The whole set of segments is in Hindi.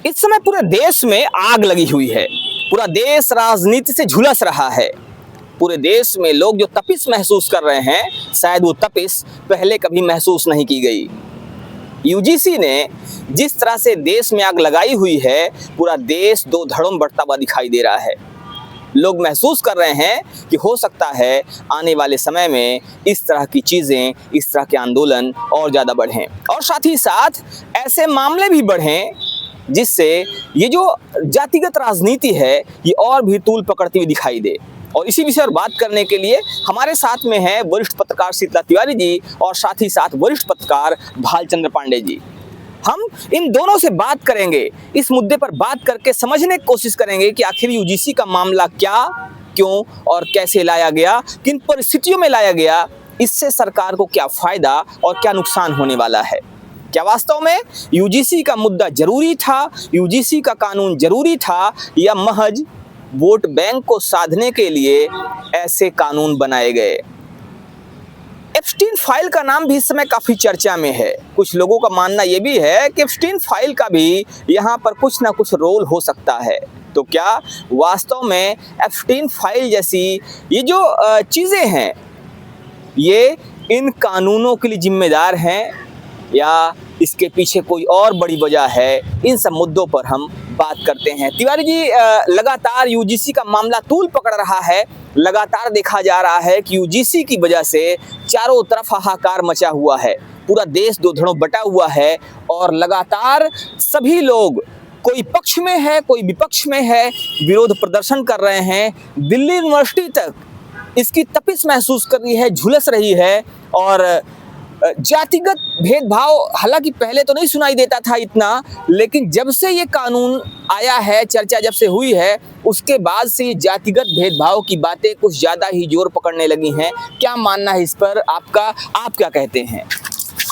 इस समय पूरे देश में आग लगी हुई है। पूरा देश राजनीति से झुलस रहा है। पूरे देश में लोग जो तपिश महसूस कर रहे हैं, शायद वो तपिश पहले कभी महसूस नहीं की गई। यूजीसी ने जिस तरह से देश में आग लगाई हुई है, पूरा देश दो धड़ों में बढ़ता हुआ दिखाई दे रहा है। लोग महसूस कर रहे हैं कि हो सकता है आने वाले समय में इस तरह की चीज़ें, इस तरह के आंदोलन और ज़्यादा बढ़ें, और साथ ही साथ ऐसे मामले भी बढ़ें जिससे ये जो जातिगत राजनीति है ये और भी तूल पकड़ती हुई दिखाई दे। और इसी विषय पर बात करने के लिए हमारे साथ में है वरिष्ठ पत्रकार शीतला तिवारी जी और साथ ही साथ वरिष्ठ पत्रकार भालचंद्र पांडे जी। हम इन दोनों से बात करेंगे, इस मुद्दे पर बात करके समझने की कोशिश करेंगे कि आखिर यूजीसी का मामला क्या, क्यों और कैसे लाया गया, किन परिस्थितियों में लाया गया, इससे सरकार को क्या फायदा और क्या नुकसान होने वाला है। क्या वास्तव में यूजीसी का मुद्दा जरूरी था, यूजीसी का कानून जरूरी था, या महज वोट बैंक को साधने के लिए ऐसे कानून बनाए गए। एप्स्टीन फाइल का नाम भी इस समय काफी चर्चा में है। कुछ लोगों का मानना यह भी है कि एप्स्टीन फाइल का भी यहाँ पर कुछ ना कुछ रोल हो सकता है। तो क्या वास्तव में एप्स्टीन फाइल जैसी ये जो चीजें हैं, ये इन कानूनों के लिए जिम्मेदार हैं या इसके पीछे कोई और बड़ी वजह है? इन सब मुद्दों पर हम बात करते हैं। तिवारी जी, लगातार यूजीसी का मामला तूल पकड़ रहा है। लगातार देखा जा रहा है कि यूजीसी की वजह से चारों तरफ हाहाकार मचा हुआ है, पूरा देश दो धड़ों बटा हुआ है, और लगातार सभी लोग, कोई पक्ष में है कोई विपक्ष में है, विरोध प्रदर्शन कर रहे हैं। दिल्ली यूनिवर्सिटी तक इसकी तपिश महसूस कर रही है, झुलस रही है। और जातिगत भेदभाव हालांकि पहले तो नहीं सुनाई देता था इतना, लेकिन जब से ये कानून आया है, चर्चा जब से हुई है, उसके बाद से ये जातिगत भेदभाव की बातें कुछ ज़्यादा ही जोर पकड़ने लगी हैं। क्या मानना है इस पर आपका, आप क्या कहते हैं?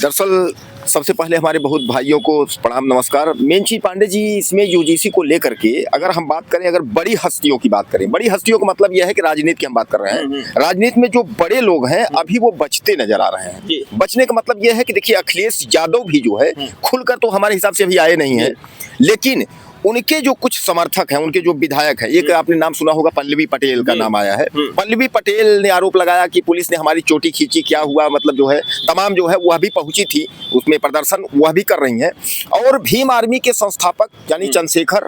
दरअसल सबसे पहले हमारे बहुत भाइयों को प्रणाम, नमस्कार। मेन चीज पांडे जी, इसमें यूजीसी को लेकर के अगर हम बात करें, अगर बड़ी हस्तियों की बात करें, बड़ी हस्तियों का मतलब यह है कि राजनीति की हम बात कर रहे हैं। राजनीति में जो बड़े लोग हैं अभी वो बचते नजर आ रहे हैं। बचने का मतलब यह है कि देखिए, अखिलेश यादव भी जो है खुलकर तो हमारे हिसाब से अभी आए नहीं है, लेकिन उनके जो कुछ समर्थक हैं, उनके जो विधायक हैं, एक आपने नाम सुना होगा, पल्लवी पटेल का नाम आया है। पल्लवी पटेल ने आरोप लगाया कि पुलिस ने हमारी चोटी खींची, क्या हुआ, मतलब जो है तमाम जो है वह भी पहुंची थी उसमें, प्रदर्शन वह भी कर रही हैं। और भीम आर्मी के संस्थापक यानी चंद्रशेखर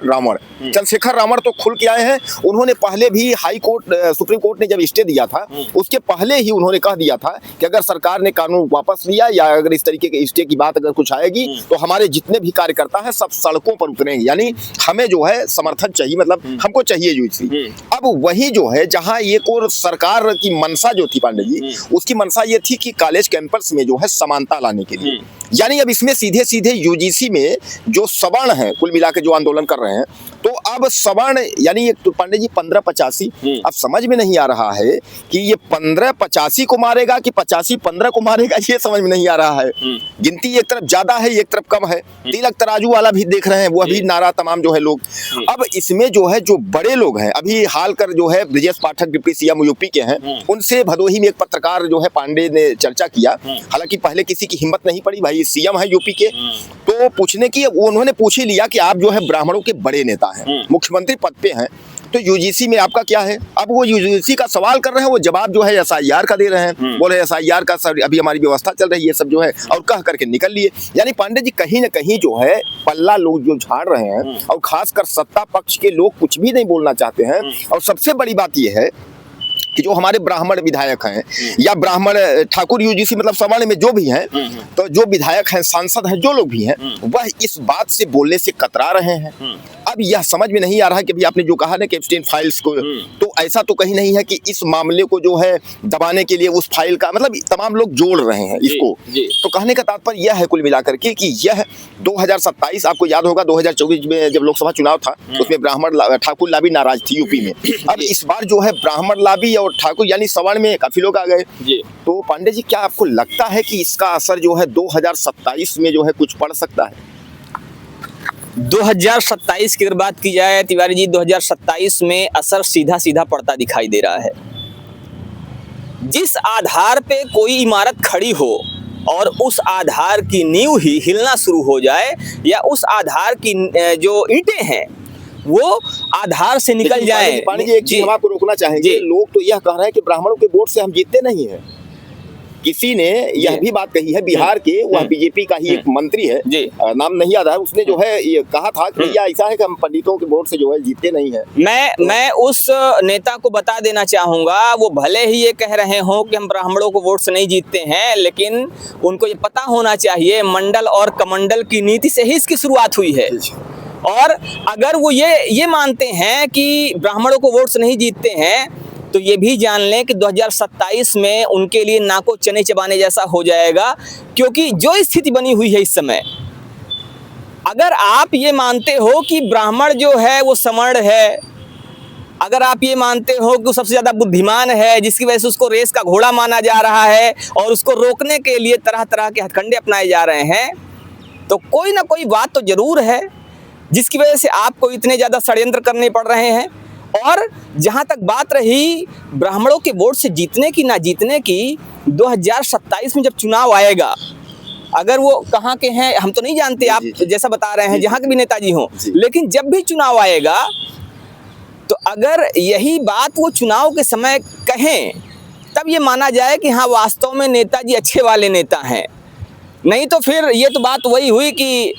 रावण तो खुल के आए हैं। उन्होंने पहले भी हाई कोर्ट, सुप्रीम कोर्ट ने जब स्टे दिया था उसके पहले ही उन्होंने कह दिया था कि अगर सरकार ने कानून वापस लिया या अगर इस तरीके के स्टे की बात अगर कुछ आएगी तो हमारे जितने भी कार्यकर्ता हैं सब सड़कों पर उतरेंगे, यानी हमें जो है समर्थन चाहिए, मतलब हमको चाहिए यूजीसी। अब वही जो है, जहां एक और सरकार की मंशा जो थी पांडे जी, उसकी मंशा ये थी कि कॉलेज कैंपस में जो है समानता लाने के लिए, यानी अब इसमें सीधे सीधे यूजीसी में जो सवर्ण है, कुल मिला के जो आंदोलन कर रहे हैं, तो अब सवर्ण यानी एक तो पांडे जी 1585, अब समझ में नहीं आ रहा है कि ये 1585 को मारेगा कि 85-15 को मारेगा, ये समझ में नहीं आ रहा है। गिनती एक तरफ ज्यादा है, एक तरफ कम है। तिलक तराजू वाला भी देख रहे हैं, वो अभी नारा तमाम जो है लोग। अब इसमें जो है जो बड़े लोग हैं, अभी हाल कर जो है Brajesh Pathak deputy CM UP के हैं, उनसे भदोही में एक पत्रकार जो है पांडे ने चर्चा किया। हालांकि पहले किसी की हिम्मत नहीं पड़ी, भाई सीएम है यूपी के, तो पूछने की उन्होंने पूछ ही लिया कि आप जो है ब्राह्मणों के बड़े नेता हैं, मुख्यमंत्री पद पे हैं, तो यूजीसी में आपका क्या है? अब वो यूजीसी का सवाल कर रहे हैं, वो जवाब जो है एसआईआर का दे रहे हैं। बोले एसआईआर का सर अभी हमारी व्यवस्था चल रही है, सब जो है, और कह करके निकल लिए। यानी पांडे जी कहीं ना कहीं जो है पल्ला लोग जो झाड़ रहे हैं, और खासकर सत्ता पक्ष के लोग कुछ भी नहीं बोलना चाहते हैं। और सबसे बड़ी बात यह है कि जो हमारे ब्राह्मण विधायक हैं या ब्राह्मण ठाकुर यूजीसी मतलब सवर्ण में जो भी हैं, तो जो विधायक हैं, सांसद हैं, जो लोग भी हैं, वह इस बात से बोलने से कतरा रहे हैं। अब यह समझ में नहीं आ रहा है कि अभी आपने जो कहा ना कि एप्स्टीन फाइल्स को, तो ऐसा तो कहीं नहीं है कि इस मामले को जो है दबाने के लिए उस फाइल का मतलब तमाम लोग जोड़ रहे हैं इसको। तो कहने का तात्पर्य यह है कुल मिलाकर के कि यह 2027, आपको याद होगा 2024 में जब लोकसभा चुनाव था, उसमें ब्राह्मण ठाकुर लाबी नाराज थी यूपी में। अब इस बार जो है ब्राह्मण लाबी और ठाकुर यानी सवर्ण में काफी लोग आ गए। तो पांडे जी, क्या आपको लगता है कि इसका असर जो है 2027 में जो है कुछ पड़ सकता है? 2027 की अगर बात की जाए तिवारी जी, 2027 में असर सीधा सीधा पड़ता दिखाई दे रहा है। जिस आधार पे कोई इमारत खड़ी हो, और उस आधार की नींव ही हिलना शुरू हो जाए, या उस आधार की जो ईंटें हैं वो आधार से निकल लेकिन जाए। पांडे जी एक चीज हम आपको रोकना चाहेंगे, जी। लोग तो यह कह रहे हैं कि ब्राह्मणों के वोट से हम जीतते नहीं है। किसी ने यह भी बात कही है, बिहार के वह बीजेपी का ही एक मंत्री है, जी। नाम नहीं याद है, उसने जो है ये कहा था कि भैया ऐसा है कि हम पंडितों के वोट से जो है जीतते नहीं है। मैं उस नेता को बता देना चाहूंगा, वो भले ही ये कह रहे हो कि हम ब्राह्मणों को वोट से नहीं जीतते हैं, लेकिन उनको ये पता होना चाहिए मंडल और कमंडल की नीति से ही इसकी शुरुआत हुई है। और अगर वो ये मानते हैं कि ब्राह्मणों को वोट से नहीं जीतते हैं, तो ये भी जान लें कि 2027 में उनके लिए नाको चने चबाने जैसा हो जाएगा, क्योंकि जो स्थिति बनी हुई है इस समय, अगर आप ये मानते हो कि ब्राह्मण जो है वो समर्ण है, अगर आप ये मानते हो कि वो सबसे ज़्यादा बुद्धिमान है, जिसकी वजह से उसको रेस का घोड़ा माना जा रहा है और उसको रोकने के लिए तरह तरह के हथकंडे अपनाए जा रहे हैं, तो कोई ना कोई बात तो ज़रूर है जिसकी वजह से आपको इतने ज़्यादा षड्यंत्र करने पड़ रहे हैं। और जहाँ तक बात रही ब्राह्मणों के वोट से जीतने की ना जीतने की, 2027 में जब चुनाव आएगा, अगर वो कहाँ के हैं हम तो नहीं जानते, आप जैसा बता रहे हैं जहाँ के भी नेताजी हों, लेकिन जब भी चुनाव आएगा तो अगर यही बात वो चुनाव के समय कहें, तब ये माना जाए कि हाँ वास्तव में नेताजी अच्छे वाले नेता हैं। नहीं तो फिर ये तो बात वही हुई कि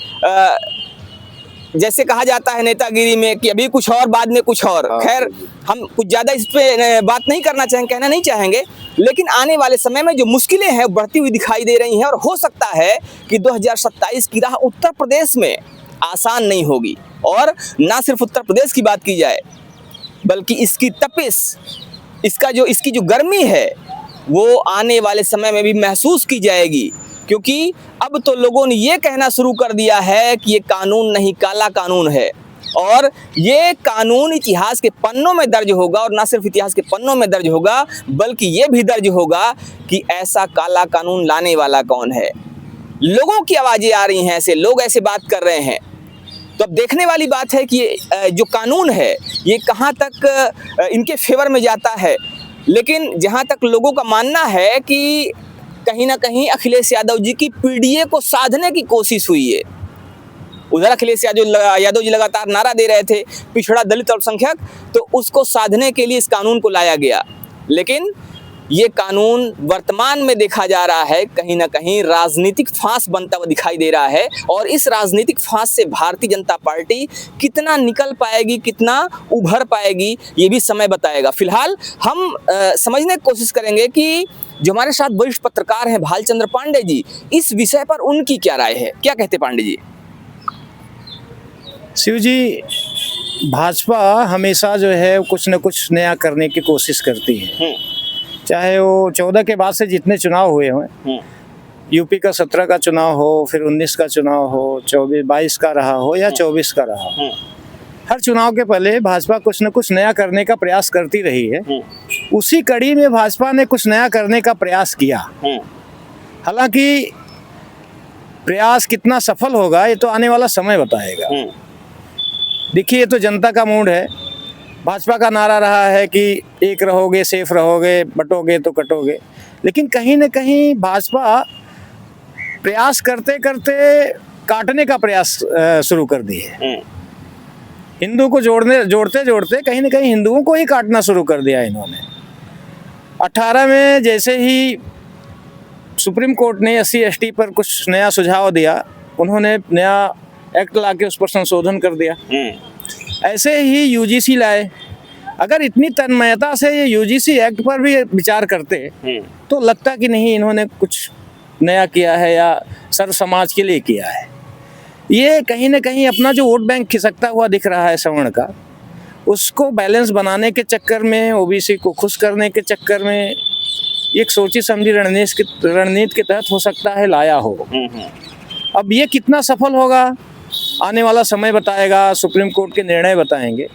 जैसे कहा जाता है नेतागिरी में कि अभी कुछ और बाद में कुछ और। खैर हम कुछ ज़्यादा इस पे बात नहीं करना चाहेंगे, कहना नहीं चाहेंगे, लेकिन आने वाले समय में जो मुश्किलें हैं बढ़ती हुई दिखाई दे रही हैं, और हो सकता है कि 2027 की राह उत्तर प्रदेश में आसान नहीं होगी। और ना सिर्फ उत्तर प्रदेश की बात की जाए, बल्कि इसकी तपिश, इसकी जो गर्मी है वो आने वाले समय में भी महसूस की जाएगी, क्योंकि अब तो लोगों ने ये कहना शुरू कर दिया है कि ये कानून नहीं काला कानून है, और ये कानून इतिहास के पन्नों में दर्ज होगा। और ना सिर्फ इतिहास के पन्नों में दर्ज होगा, बल्कि ये भी दर्ज होगा कि ऐसा काला कानून लाने वाला कौन है। लोगों की आवाज़ें आ रही हैं, ऐसे लोग ऐसे बात कर रहे हैं, तो अब देखने वाली बात है कि ये जो कानून है ये कहाँ तक इनके फेवर में जाता है। लेकिन जहाँ तक लोगों का मानना है कि कहीं ना कहीं अखिलेश यादव जी की पीडीए को साधने की कोशिश हुई है। उधर अखिलेश यादव जी लगातार नारा दे रहे थे पिछड़ा दलित अल्पसंख्यक, तो उसको साधने के लिए इस कानून को लाया गया। लेकिन ये कानून वर्तमान में देखा जा रहा है कहीं ना कहीं राजनीतिक फांस बनता हुआ दिखाई दे रहा है, और इस राजनीतिक फांस से भारतीय जनता पार्टी कितना निकल पाएगी, कितना उभर पाएगी, ये भी समय बताएगा। फिलहाल हम समझने की कोशिश करेंगे कि जो हमारे साथ वरिष्ठ पत्रकार हैं भालचंद्र पांडे जी, इस विषय पर उनकी क्या राय है। क्या कहते पांडे जी? शिव जी, भाजपा हमेशा जो है कुछ न कुछ नया करने की कोशिश करती है, चाहे वो 14 के बाद से जितने चुनाव हुए हों, यूपी का 17 का चुनाव हो, फिर 19 का चुनाव हो, 22 का रहा हो या 24 का रहा हो, हर चुनाव के पहले भाजपा कुछ न कुछ नया करने का प्रयास करती रही है। उसी कड़ी में भाजपा ने कुछ नया करने का प्रयास किया। हालांकि प्रयास कितना सफल होगा ये तो आने वाला समय बताएगा। देखिए, ये तो जनता का मूड है। भाजपा का नारा रहा है कि एक रहोगे सेफ रहोगे, बटोगे तो कटोगे, लेकिन कहीं न कहीं भाजपा प्रयास करते करते काटने का प्रयास शुरू कर दी है। हिंदू को जोड़ते जोड़ते कहीं न कहीं हिंदुओं को ही काटना शुरू कर दिया इन्होंने। 18 में जैसे ही सुप्रीम कोर्ट ने SC ST पर कुछ नया सुझाव दिया, उन्होंने नया एक्ट ला के उस पर संशोधन कर दिया। ऐसे ही UGC लाए। अगर इतनी तन्मयता से ये UGC एक्ट पर भी विचार करते तो लगता कि नहीं इन्होंने कुछ नया किया है या सर्व समाज के लिए किया है। ये कहीं ना कहीं अपना जो वोट बैंक खिसकता हुआ दिख रहा है सवर्ण का, उसको बैलेंस बनाने के चक्कर में, OBC को खुश करने के चक्कर में एक सोची समझी रणनीति के तहत हो सकता है लाया हो। अब ये कितना सफल होगा आने वाला समय बताएगा, सुप्रीम कोर्ट के निर्णय बताएंगे,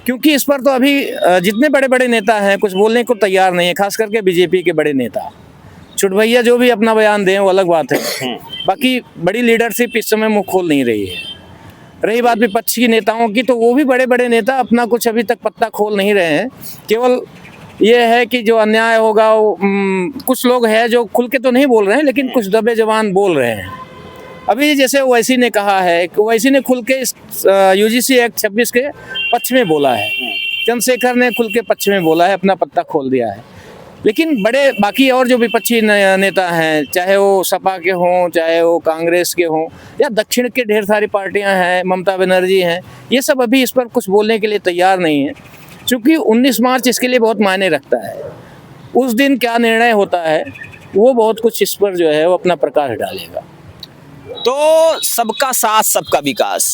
क्योंकि इस पर तो अभी जितने बड़े बड़े नेता हैं कुछ बोलने को तैयार नहीं है, खास करके बीजेपी के बड़े नेता। छुटभैया जो भी अपना बयान दें वो अलग बात है, बाकी बड़ी लीडरशिप इस समय मुंह खोल नहीं रही है। रही बात विपक्ष की नेताओं की, तो वो भी बड़े बड़े नेता अपना कुछ अभी तक पत्ता खोल नहीं रहे हैं, केवल ये है कि जो अन्याय होगा वो कुछ लोग हैं जो खुल के तो नहीं बोल रहे हैं, लेकिन कुछ दबे जबान बोल रहे हैं। अभी जैसे ओवैसी ने कहा है कि ओवैसी ने खुल के यूजीसी एक्ट 26 के पक्ष में बोला है, चंद्रशेखर ने खुल के पक्ष में बोला है, अपना पत्ता खोल दिया है। लेकिन बड़े बाकी और जो विपक्षी नेता हैं, चाहे वो सपा के हों, चाहे वो कांग्रेस के हों, या दक्षिण के ढेर सारी पार्टियां हैं, ममता बनर्जी हैं, ये सब अभी इस पर कुछ बोलने के लिए तैयार नहीं है, क्योंकि 19 मार्च इसके लिए बहुत मायने रखता है। उस दिन क्या निर्णय होता है वो बहुत कुछ इस पर जो है वो अपना प्रकाश डालेगा। तो सबका साथ सबका विकास,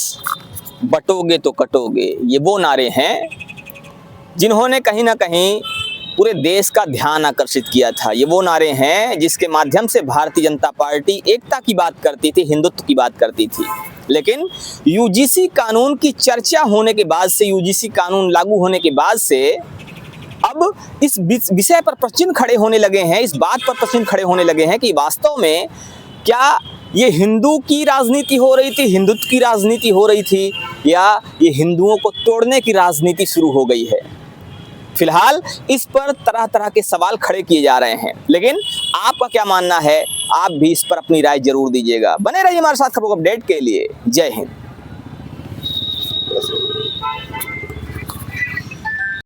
बटोगे तो कटोगे, ये वो नारे हैं जिन्होंने कहीं ना कहीं पूरे देश का ध्यान आकर्षित किया था। ये वो नारे हैं जिसके माध्यम से भारतीय जनता पार्टी एकता की बात करती थी, हिंदुत्व की बात करती थी। लेकिन यूजीसी कानून की चर्चा होने के बाद से, यूजीसी कानून लागू होने के बाद से अब इस विषय पर प्रश्न खड़े होने लगे हैं, इस बात पर प्रश्न खड़े होने लगे हैं कि वास्तव में क्या ये हिंदू की राजनीति हो रही थी, हिंदुत्व की राजनीति हो रही थी, या ये हिंदुओं को तोड़ने की राजनीति शुरू हो गई है। फिलहाल इस पर तरह तरह के सवाल खड़े किए जा रहे हैं, लेकिन आपका क्या मानना है? आप भी इस पर अपनी राय जरूर दीजिएगा। बने रहिए हमारे साथ खबरों अपडेट के लिए। जय हिंद।